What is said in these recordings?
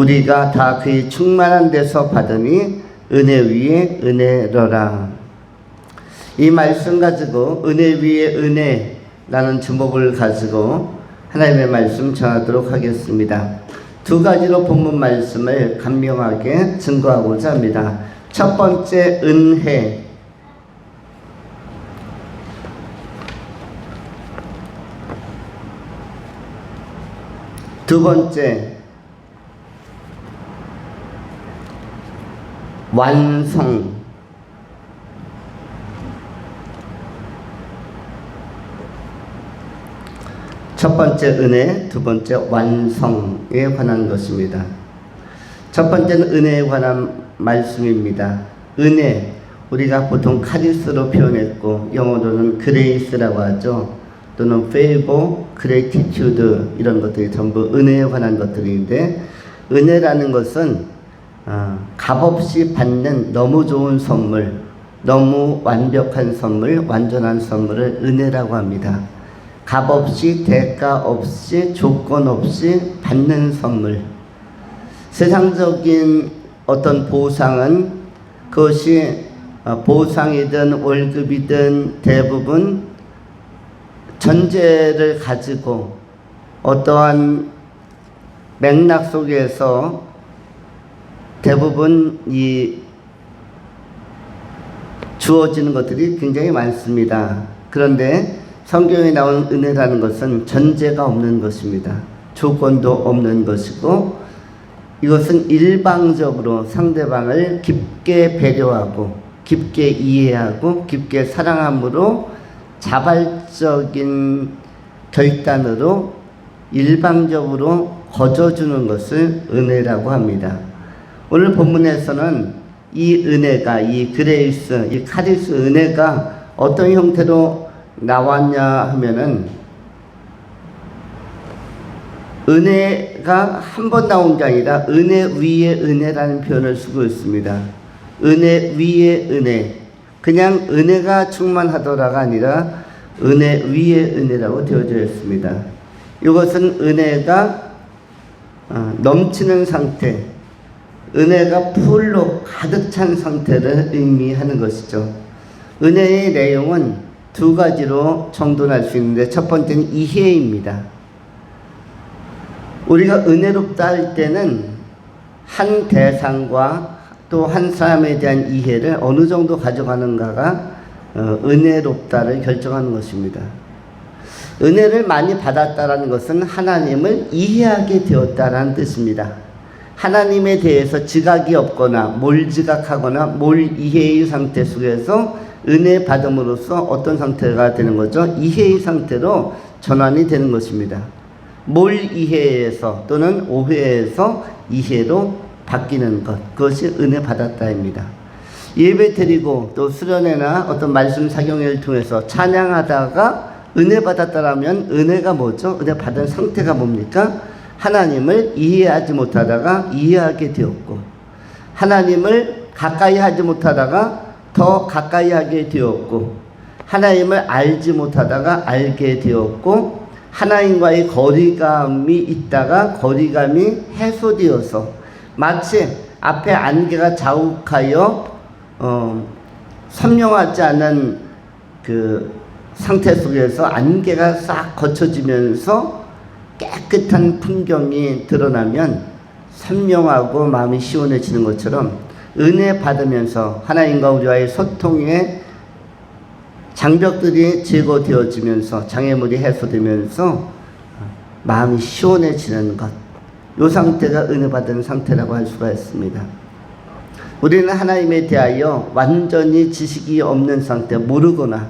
우리가 다 그의 충만한 데서 받으니 은혜 위에 은혜로라. 이 말씀 가지고 은혜 위에 은혜라는 제목을 가지고 하나님의 말씀 전하도록 하겠습니다. 두 가지로 본문 말씀을 간명하게 증거하고자 합니다. 첫 번째 은혜, 두 번째 완성. 첫 번째 은혜, 두 번째 완성에 관한 것입니다. 첫 번째는 은혜에 관한 말씀입니다. 은혜, 우리가 보통 카리스로 표현했고 영어로는 그레이스라고 하죠. 또는 favor, gratitude 이런 것들이 전부 은혜에 관한 것들인데, 은혜라는 것은 값없이 받는 너무 좋은 선물, 너무 완벽한 선물, 완전한 선물을 은혜라고 합니다. 값없이, 대가 없이, 조건 없이 받는 선물. 세상적인 어떤 보상은 그것이 보상이든 월급이든 대부분 전제를 가지고 어떠한 맥락 속에서 대부분 주어지는 것들이 굉장히 많습니다. 그런데 성경에 나온 은혜라는 것은 전제가 없는 것입니다. 조건도 없는 것이고, 이것은 일방적으로 상대방을 깊게 배려하고 깊게 이해하고 깊게 사랑함으로 자발적인 결단으로 일방적으로 거저주는 것을 은혜라고 합니다. 오늘 본문에서는 이 은혜가, 이 그레이스, 이 카리스 은혜가 어떤 형태로 나왔냐 하면은, 은혜가 한 번 나온 게 아니라 은혜 위에 은혜라는 표현을 쓰고 있습니다. 은혜 위에 은혜. 그냥 은혜가 충만하더라가 아니라 은혜 위에 은혜라고 되어져 있습니다. 이것은 은혜가 넘치는 상태, 은혜가 풀로 가득 찬 상태를 의미하는 것이죠. 은혜의 내용은 두 가지로 정돈할 수 있는데, 첫 번째는 이해입니다. 우리가 은혜롭다 할 때는 한 대상과 또 한 사람에 대한 이해를 어느 정도 가져가는가가 은혜롭다를 결정하는 것입니다. 은혜를 많이 받았다라는 것은 하나님을 이해하게 되었다라는 뜻입니다. 하나님에 대해서 지각이 없거나 몰지각하거나 몰이해의 상태 속에서 은혜 받음으로써 어떤 상태가 되는 거죠? 이해의 상태로 전환이 되는 것입니다. 몰이해에서 또는 오해에서 이해로 바뀌는 것, 그것이 은혜 받았다입니다. 예배 드리고 또 수련회나 어떤 말씀 사경회를 통해서 찬양하다가 은혜 받았다라면 은혜가 뭐죠? 은혜 받은 상태가 뭡니까? 하나님을 이해하지 못하다가 이해하게 되었고, 하나님을 가까이 하지 못하다가 더 가까이 하게 되었고, 하나님을 알지 못하다가 알게 되었고, 하나님과의 거리감이 있다가 거리감이 해소되어서 마치 앞에 안개가 자욱하여 선명하지 않은 그 상태 속에서 안개가 싹 거쳐지면서 깨끗한 풍경이 드러나면 선명하고 마음이 시원해지는 것처럼, 은혜 받으면서 하나님과 우리와의 소통에 장벽들이 제거되어지면서 장애물이 해소되면서 마음이 시원해지는 것, 이 상태가 은혜 받은 상태라고 할 수가 있습니다. 우리는 하나님에 대하여 완전히 지식이 없는 상태, 모르거나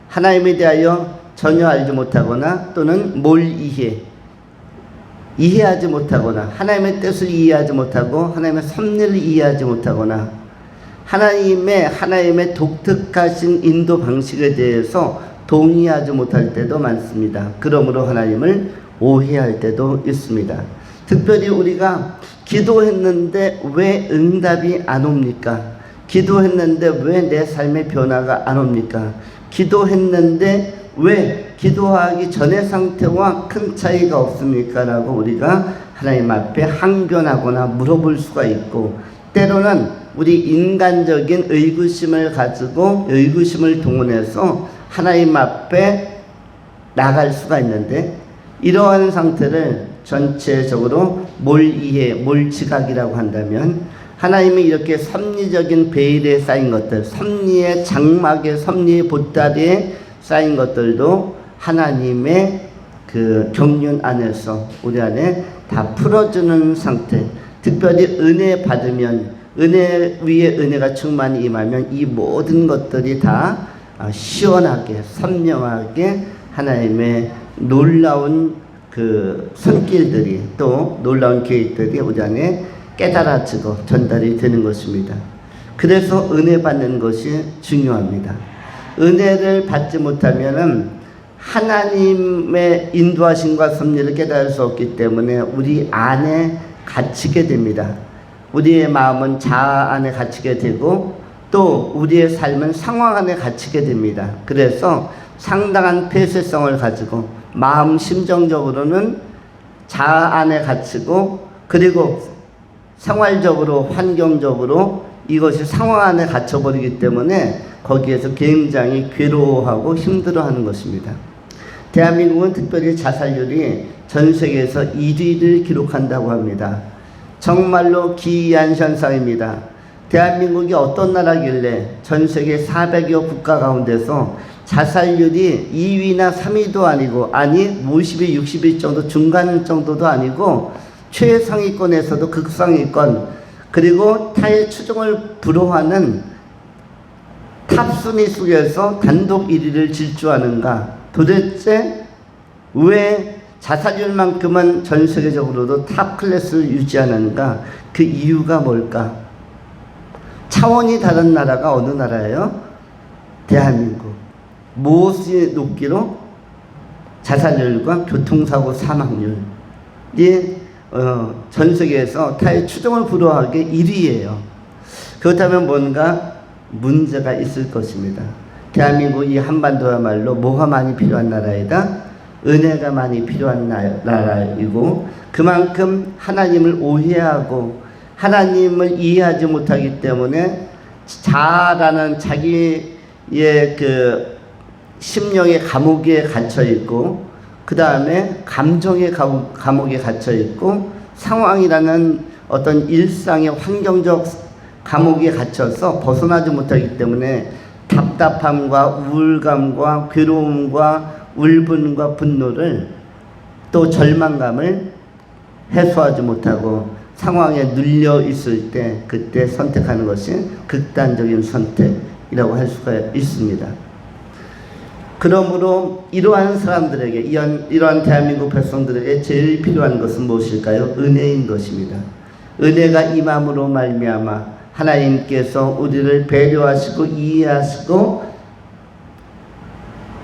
하나님에 대하여 전혀 알지 못하거나 또는 이해하지 못하거나 하나님의 뜻을 이해하지 못하고 하나님의 섭리를 이해하지 못하거나 하나님의 독특하신 인도 방식에 대해서 동의하지 못할 때도 많습니다. 그러므로 하나님을 오해할 때도 있습니다. 특별히 우리가 기도했는데 왜 응답이 안 옵니까? 기도했는데 왜 내 삶의 변화가 안 옵니까? 기도했는데 왜 기도하기 전의 상태와 큰 차이가 없습니까? 라고 우리가 하나님 앞에 항변하거나 물어볼 수가 있고, 때로는 우리 인간적인 의구심을 가지고 의구심을 동원해서 하나님 앞에 나갈 수가 있는데, 이러한 상태를 전체적으로 몰이해, 몰지각이라고 한다면, 하나님이 이렇게 섭리적인 베일에 쌓인 것들, 섭리의 장막에, 섭리의 보따리에 쌓인 것들도 하나님의 그 경륜 안에서 우리 안에 다 풀어주는 상태, 특별히 은혜 받으면, 은혜 위에 은혜가 충만히 임하면 이 모든 것들이 다 시원하게, 선명하게 하나님의 놀라운 그 손길들이, 또 놀라운 계획들이 우리 안에 깨달아지고 전달이 되는 것입니다. 그래서 은혜 받는 것이 중요합니다. 은혜를 받지 못하면은 하나님의 인도하심과 섭리를 깨달을 수 없기 때문에 우리 안에 갇히게 됩니다. 우리의 마음은 자아 안에 갇히게 되고, 또 우리의 삶은 상황 안에 갇히게 됩니다. 그래서 상당한 폐쇄성을 가지고 마음 심정적으로는 자아 안에 갇히고, 그리고 생활적으로, 환경적으로 이것이 상황 안에 갇혀버리기 때문에 거기에서 굉장히 괴로워하고 힘들어하는 것입니다. 대한민국은 특별히 자살률이 전 세계에서 1위를 기록한다고 합니다. 정말로 기이한 현상입니다. 대한민국이 어떤 나라길래 전 세계 400여 국가 가운데서 자살률이 2위나 3위도 아니고, 아니 50위, 60위 정도, 중간 정도도 아니고 최상위권에서도 극상위권, 그리고 타의 추종을 불허하는 탑순위 속에서 단독 1위를 질주하는가? 도대체 왜 자살률만큼은 전 세계적으로도 탑 클래스를 유지하는가? 그 이유가 뭘까? 차원이 다른 나라가 어느 나라예요? 대한민국. 무엇이 높기로? 자살률과 교통사고 사망률이 전 세계에서 타의 추종을 불허하게 1위예요. 그렇다면 뭔가 문제가 있을 것입니다. 대한민국 이 한반도야말로 뭐가 많이 필요한 나라이다? 은혜가 많이 필요한 나라이고, 그만큼 하나님을 오해하고 하나님을 이해하지 못하기 때문에 자아라는 자기의 그 심령의 감옥에 갇혀 있고, 그 다음에 감정의 감옥에 갇혀 있고, 상황이라는 어떤 일상의 환경적 감옥에 갇혀서 벗어나지 못하기 때문에 답답함과 우울감과 괴로움과 울분과 분노를, 또 절망감을 해소하지 못하고 상황에 눌려 있을 때, 그때 선택하는 것이 극단적인 선택이라고 할 수가 있습니다. 그러므로 이러한 사람들에게, 이러한 대한민국 백성들에게 제일 필요한 것은 무엇일까요? 은혜인 것입니다. 은혜가 임함으로 말미암아 하나님께서 우리를 배려하시고 이해하시고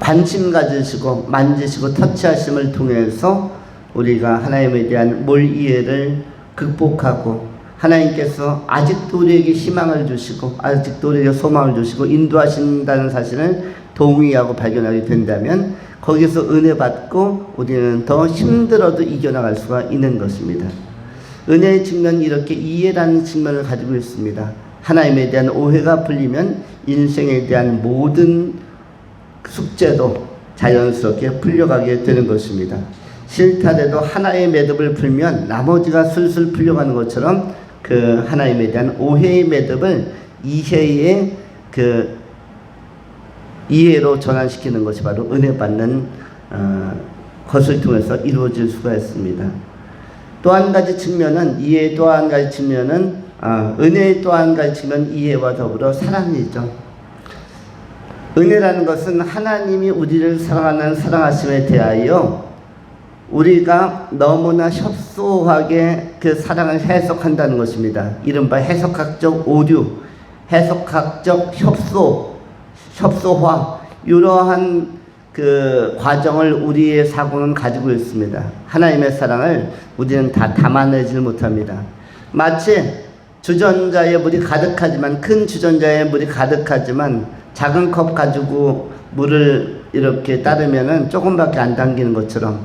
관심 가지시고 만지시고 터치하심을 통해서 우리가 하나님에 대한 몰이해를 극복하고, 하나님께서 아직도 우리에게 희망을 주시고 아직도 우리에게 소망을 주시고 인도하신다는 사실을 동의하고 발견하게 된다면, 거기서 은혜 받고 우리는 더 힘들어도 이겨나갈 수가 있는 것입니다. 은혜의 측면이 이렇게 이해라는 측면을 가지고 있습니다. 하나님에 대한 오해가 풀리면 인생에 대한 모든 숙제도 자연스럽게 풀려가게 되는 것입니다. 실타래도 하나의 매듭을 풀면 나머지가 술술 풀려가는 것처럼, 그 하나님에 대한 오해의 매듭을 이해의 그 이해로 전환시키는 것이 바로 은혜 받는 것을 통해서 이루어질 수가 있습니다. 또 한 가지 측면은, 이해 또 한 가지 측면은 은혜의 또 한 가지 측면, 이해와 더불어 사랑이죠. 은혜라는 것은 하나님이 우리를 사랑하는 사랑하심에 대하여 우리가 너무나 협소하게 그 사랑을 해석한다는 것입니다. 이른바 해석학적 오류, 해석학적 협소화, 이러한 그 과정을 우리의 사고는 가지고 있습니다. 하나님의 사랑을 우리는 다 담아내질 못합니다. 마치 주전자에 물이 가득하지만, 큰 주전자에 물이 가득하지만 작은 컵 가지고 물을 이렇게 따르면은 조금밖에 안 당기는 것처럼,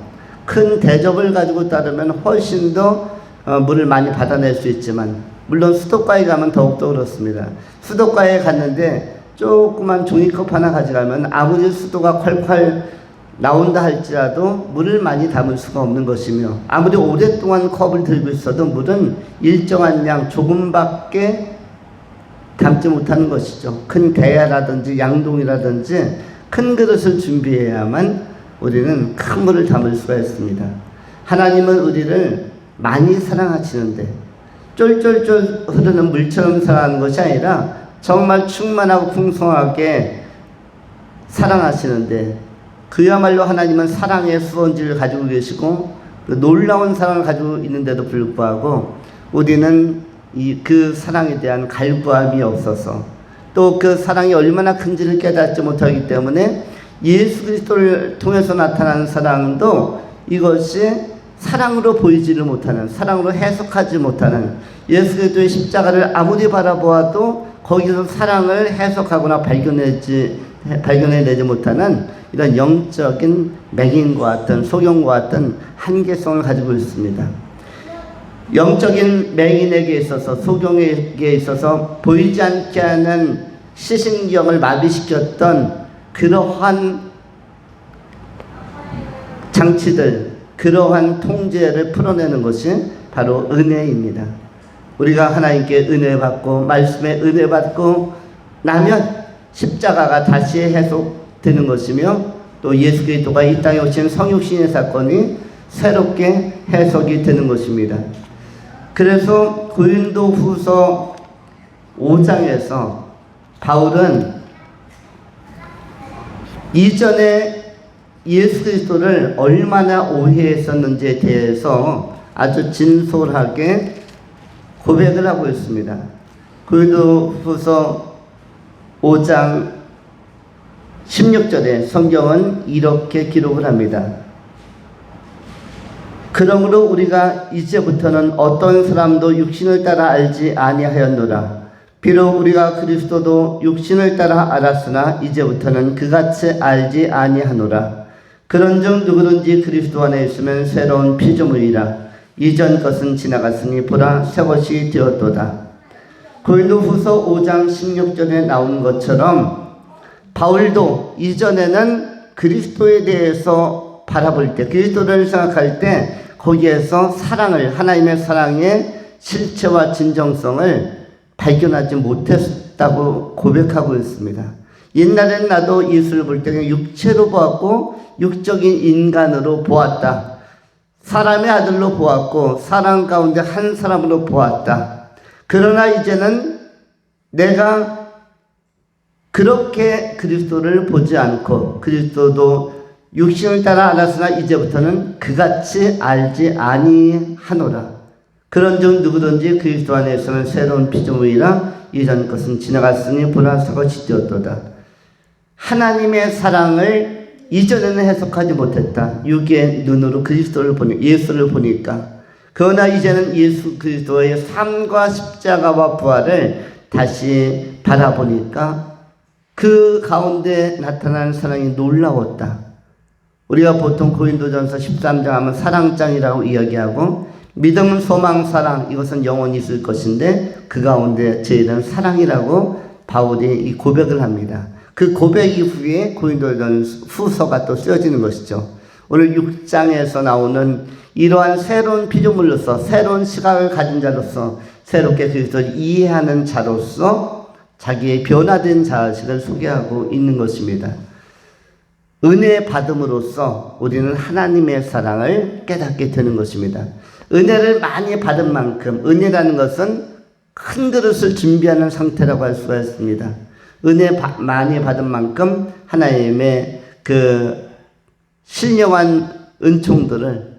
큰 대접을 가지고 따르면 훨씬 더 물을 많이 받아낼 수 있지만, 물론 수도가에 가면 더욱더 그렇습니다. 수도가에 갔는데 조그만 종이컵 하나 가져가면 아무리 수도가 콸콸 나온다 할지라도 물을 많이 담을 수가 없는 것이며, 아무리 오랫동안 컵을 들고 있어도 물은 일정한 양 조금밖에 담지 못하는 것이죠. 큰 대야라든지 양동이라든지 큰 그릇을 준비해야만 우리는 큰 물을 담을 수가 있습니다. 하나님은 우리를 많이 사랑하시는데 쫄쫄쫄 흐르는 물처럼 사랑하는 것이 아니라 정말 충만하고 풍성하게 사랑하시는데, 그야말로 하나님은 사랑의 수원지를 가지고 계시고 그 놀라운 사랑을 가지고 있는데도 불구하고 우리는 그 사랑에 대한 갈구함이 없어서, 또 그 사랑이 얼마나 큰지를 깨닫지 못하기 때문에 예수 그리스도를 통해서 나타나는 사랑도 이것이 사랑으로 보이지를 못하는, 사랑으로 해석하지 못하는, 예수 그리스도의 십자가를 아무리 바라보아도 거기서 사랑을 해석하거나 발견해내지 못하는 이런 영적인 맹인과 같은, 소경과 같은 한계성을 가지고 있습니다. 영적인 맹인에게 있어서, 소경에게 있어서 보이지 않게 하는 시신경을 마비시켰던 그러한 장치들, 그러한 통제를 풀어내는 것이 바로 은혜입니다. 우리가 하나님께 은혜 받고 말씀에 은혜 받고 나면 십자가가 다시 해석되는 것이며, 또 예수 그리스도가 이 땅에 오신 성육신의 사건이 새롭게 해석이 되는 것입니다. 그래서 고린도후서 5장에서 바울은 이전에 예수 그리스도를 얼마나 오해했었는지에 대해서 아주 진솔하게 고백을 하고 있습니다. 고린도후서 5장 16절에 성경은 이렇게 기록을 합니다. 그러므로 우리가 이제부터는 어떤 사람도 육신을 따라 알지 아니하였노라. 비록 우리가 그리스도도 육신을 따라 알았으나 이제부터는 그같이 알지 아니하노라. 그런즉 누구든지 그리스도 안에 있으면 새로운 피조물이라. 이전 것은 지나갔으니 보라 새 것이 되었도다. 고린도후서 5장 16절에 나온 것처럼 바울도 이전에는 그리스도에 대해서 바라볼 때, 그리스도를 생각할 때 거기에서 사랑을, 하나님의 사랑의 실체와 진정성을 발견하지 못했다고 고백하고 있습니다. 옛날엔 나도 예수를 볼 때 그냥 육체로 보았고 육적인 인간으로 보았다. 사람의 아들로 보았고 사람 가운데 한 사람으로 보았다. 그러나 이제는 내가 그렇게 그리스도를 보지 않고 그리스도도 육신을 따라 알았으나 이제부터는 그같이 알지 아니하노라. 그런즉 누구든지 그리스도 안에 있으면 새로운 피조물이라. 이전 것은 지나갔으니 보라 새 것이 되었도다. 하나님의 사랑을 이전에는 해석하지 못했다. 육의 눈으로 그리스도를 보니, 예수를 보니까. 그러나 이제는 예수 그리스도의 삶과 십자가와 부활을 다시 바라보니까 그 가운데 나타난 사랑이 놀라웠다. 우리가 보통 고린도전서 13장 하면 사랑장이라고 이야기하고, 믿음은 소망 사랑, 이것은 영원히 있을 것인데 그 가운데 제일은 사랑이라고 바울이 이 고백을 합니다. 그 고백 이후에 고린도전 후서가 또 쓰여지는 것이죠. 오늘 6장에서 나오는 이러한 새로운 피조물로서, 새로운 시각을 가진 자로서, 새롭게 그리스도를 이해하는 자로서 자기의 변화된 자식을 소개하고 있는 것입니다. 은혜 받음으로써 우리는 하나님의 사랑을 깨닫게 되는 것입니다. 은혜를 많이 받은 만큼, 은혜라는 것은 큰 그릇을 준비하는 상태라고 할 수가 있습니다. 은혜 많이 받은 만큼 하나님의 그 신령한 은총들을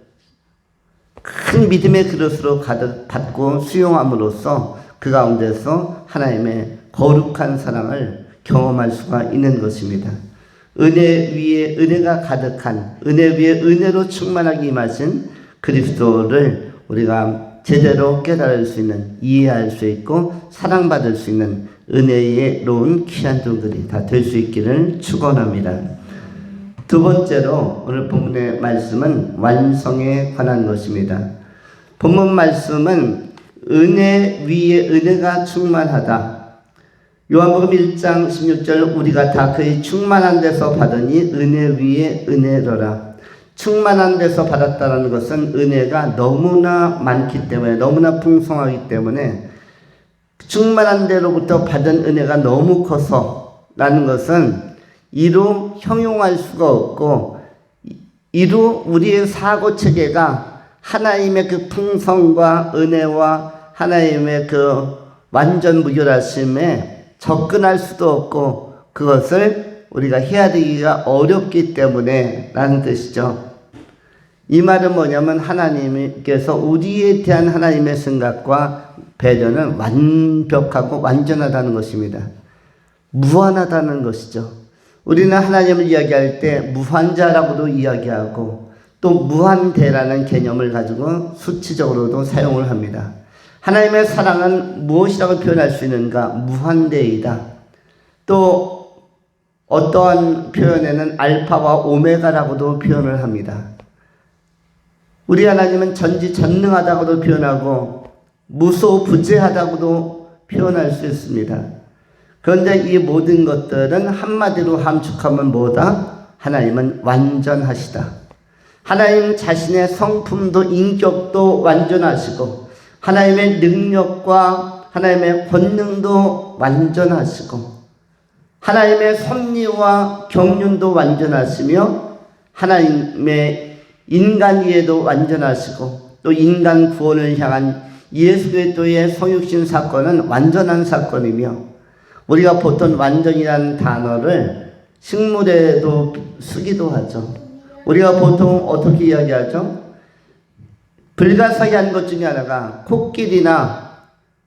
큰 믿음의 그릇으로 가득 받고 수용함으로써 그 가운데서 하나님의 거룩한 사랑을 경험할 수가 있는 것입니다. 은혜 위에 은혜가 가득한, 은혜 위에 은혜로 충만하게 임하신 그리스도를 우리가 제대로 깨달을 수 있는, 이해할 수 있고 사랑받을 수 있는 은혜의 로운 귀한 종들이 다 될 수 있기를 축원합니다. 두 번째로 오늘 본문의 말씀은 완성에 관한 것입니다. 본문 말씀은 은혜 위에 은혜가 충만하다. 요한복음 1장 16절 우리가 다 그의 충만한 데서 받으니 은혜 위에 은혜로라. 충만한 데서 받았다는 것은 은혜가 너무나 많기 때문에, 너무나 풍성하기 때문에 충만한 데로부터 받은 은혜가 너무 커서 라는 것은 이루 형용할 수가 없고, 이루 우리의 사고체계가 하나님의 그 풍성과 은혜와 하나님의 그 완전 무결하심에 접근할 수도 없고, 그것을 우리가 헤아리기가 어렵기 때문에 라는 뜻이죠. 이 말은 뭐냐면 하나님께서 우리에 대한 하나님의 생각과 배려는 완벽하고 완전하다는 것입니다. 무한하다는 것이죠. 우리는 하나님을 이야기할 때 무한자라고도 이야기하고 또 무한대라는 개념을 가지고 수치적으로도 사용을 합니다. 하나님의 사랑은 무엇이라고 표현할 수 있는가? 무한대이다. 또 어떠한 표현에는 알파와 오메가라고도 표현을 합니다. 우리 하나님은 전지전능하다고도 표현하고 무소부재하다고도 표현할 수 있습니다. 그런데 이 모든 것들은 한마디로 함축하면 뭐다? 하나님은 완전하시다. 하나님 자신의 성품도 인격도 완전하시고 하나님의 능력과 하나님의 권능도 완전하시고 하나님의 섭리와 경륜도 완전하시며 하나님의 인간 이해도 완전하시고 또 인간 구원을 향한 예수 그리스도의 성육신 사건은 완전한 사건이며, 우리가 보통 완전이라는 단어를 식물에도 쓰기도 하죠. 우리가 보통 어떻게 이야기하죠? 불가사의한 것 중에 하나가 코끼리나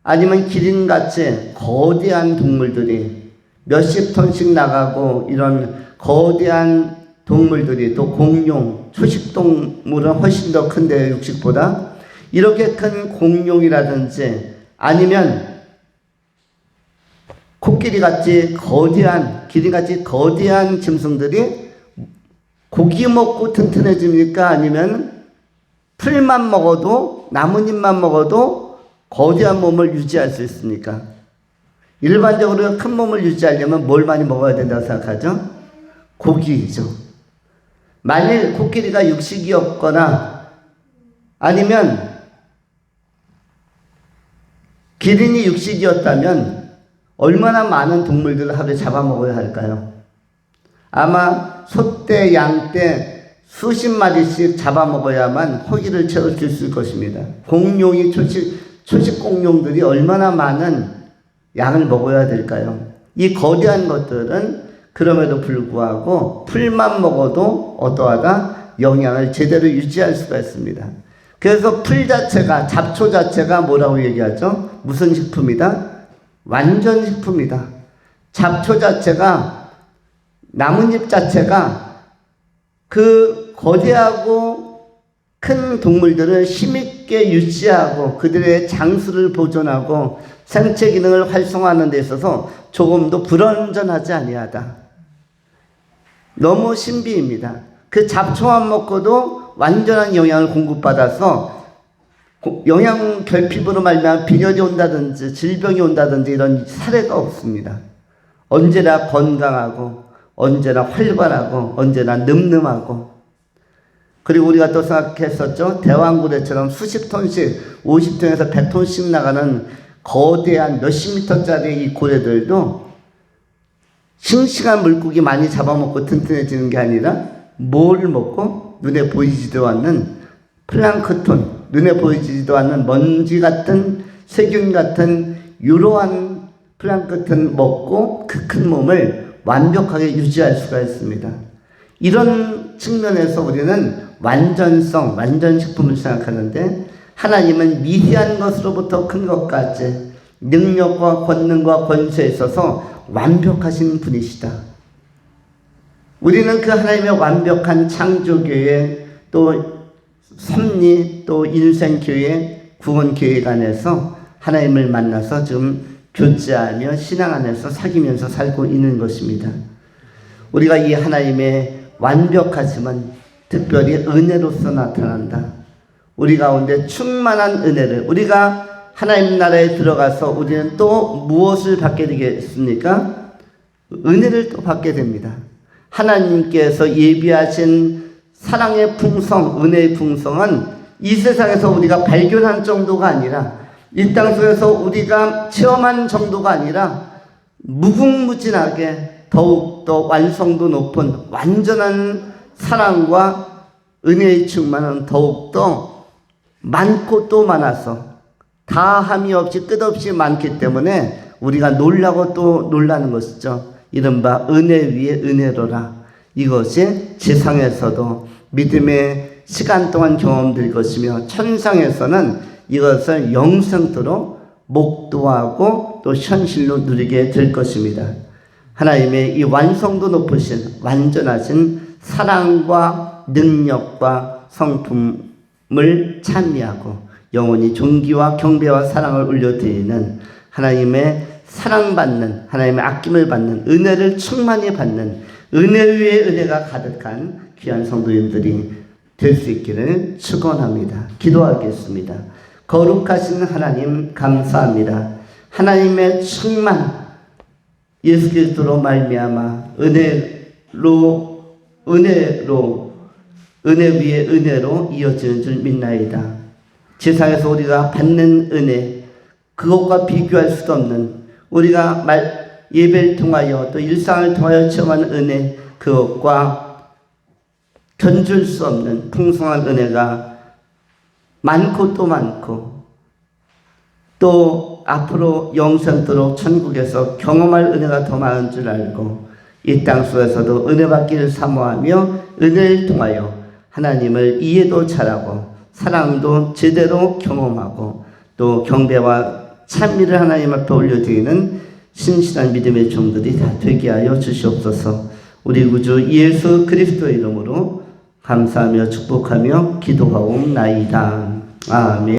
아니면 기린같이 거대한 동물들이 몇십 톤씩 나가고 이런 거대한 동물들이, 또 공룡, 초식동물은 훨씬 더 큰데 육식보다 이렇게 큰 공룡이라든지 아니면 코끼리같이 거대한, 기린같이 거대한 짐승들이 고기 먹고 튼튼해집니까? 아니면 풀만 먹어도, 나뭇잎만 먹어도 거대한 몸을 유지할 수 있습니까? 일반적으로 큰 몸을 유지하려면 뭘 많이 먹어야 된다고 생각하죠? 고기죠. 만일 코끼리가 육식이었거나 아니면 기린이 육식이었다면 얼마나 많은 동물들을 하루에 잡아먹어야 할까요? 아마 소떼, 양떼 수십 마리씩 잡아먹어야만 허기를 채울 수 있을 것입니다. 공룡이, 초식 공룡들이 얼마나 많은 양을 먹어야 될까요? 이 거대한 것들은 그럼에도 불구하고 풀만 먹어도 어떠하다? 영양을 제대로 유지할 수가 있습니다. 그래서 풀 자체가, 잡초 자체가 뭐라고 얘기하죠? 무슨 식품이다? 완전 식품이다. 잡초 자체가, 나뭇잎 자체가 그 거대하고 큰 동물들을 힘있게 유지하고 그들의 장수를 보존하고 생체 기능을 활성화하는 데 있어서 조금도 불완전하지 아니하다. 너무 신비입니다. 그 잡초만 먹고도 완전한 영양을 공급받아서 영양 결핍으로 말미암아 빈혈이 온다든지 질병이 온다든지 이런 사례가 없습니다. 언제나 건강하고 언제나 활발하고 언제나 늠름하고, 그리고 우리가 또 생각했었죠. 대왕고래처럼 수십 톤씩 50톤에서 100톤씩 나가는 거대한 몇십 미터짜리 이 고래들도 싱싱한 물고기 많이 잡아먹고 튼튼해지는 게 아니라 뭘 먹고? 눈에 보이지도 않는 플랑크톤, 눈에 보이지도 않는 먼지 같은 세균 같은 이러한 플랑크톤 먹고 그 큰 몸을 완벽하게 유지할 수가 있습니다. 이런 측면에서 우리는 완전성, 완전식품을 생각하는데 하나님은 미세한 것으로부터 큰 것까지 능력과 권능과 권세에 있어서 완벽하신 분이시다. 우리는 그 하나님의 완벽한 창조교회, 또 섭리, 또 인생교회, 구원교회 안에서 하나님을 만나서 지금 교제하며 신앙 안에서 사귀면서 살고 있는 것입니다. 우리가 이 하나님의 완벽하지만 특별히 은혜로서 나타난다. 우리 가운데 충만한 은혜를, 우리가 하나님 나라에 들어가서 우리는 또 무엇을 받게 되겠습니까? 은혜를 또 받게 됩니다. 하나님께서 예비하신 사랑의 풍성, 은혜의 풍성은 이 세상에서 우리가 발견한 정도가 아니라, 이 땅 속에서 우리가 체험한 정도가 아니라 무궁무진하게 더욱더 완성도 높은 완전한 사랑과 은혜의 충만은 더욱더 많고 또 많아서 다함이 없이 끝없이 많기 때문에 우리가 놀라고 또 놀라는 것이죠. 이른바 은혜 위에 은혜로라. 이것이 지상에서도 믿음의 시간 동안 경험될 것이며, 천상에서는 이것을 영생토록 목도하고 또 현실로 누리게 될 것입니다. 하나님의 이 완성도 높으신 완전하신 사랑과 능력과 성품을 찬미하고 영원히 존귀와 경배와 사랑을 올려드리는 하나님의 사랑받는, 하나님의 아낌을 받는, 은혜를 충만히 받는, 은혜 위에 은혜가 가득한 귀한 성도님들이 될 수 있기를 축원합니다. 기도하겠습니다. 거룩하신 하나님 감사합니다. 하나님의 충만, 예수 그리스도로 말미암아 은혜 위에 은혜로 이어지는 줄 믿나이다. 세상에서 우리가 받는 은혜, 그것과 비교할 수도 없는, 우리가 예배를 통하여 또 일상을 통하여 체험하는 은혜, 그것과 견줄 수 없는 풍성한 은혜가 많고 또 많고, 또 앞으로 영생토록 천국에서 경험할 은혜가 더 많은 줄 알고, 이 땅 속에서도 은혜 받기를 사모하며 은혜를 통하여 하나님을 이해도 잘하고 사랑도 제대로 경험하고 또 경배와 찬미를 하나님 앞에 올려드리는 신실한 믿음의 종들이 다 되게 하여 주시옵소서. 우리 구주 예수 그리스도의 이름으로 감사하며 축복하며 기도하옵나이다. 아멘.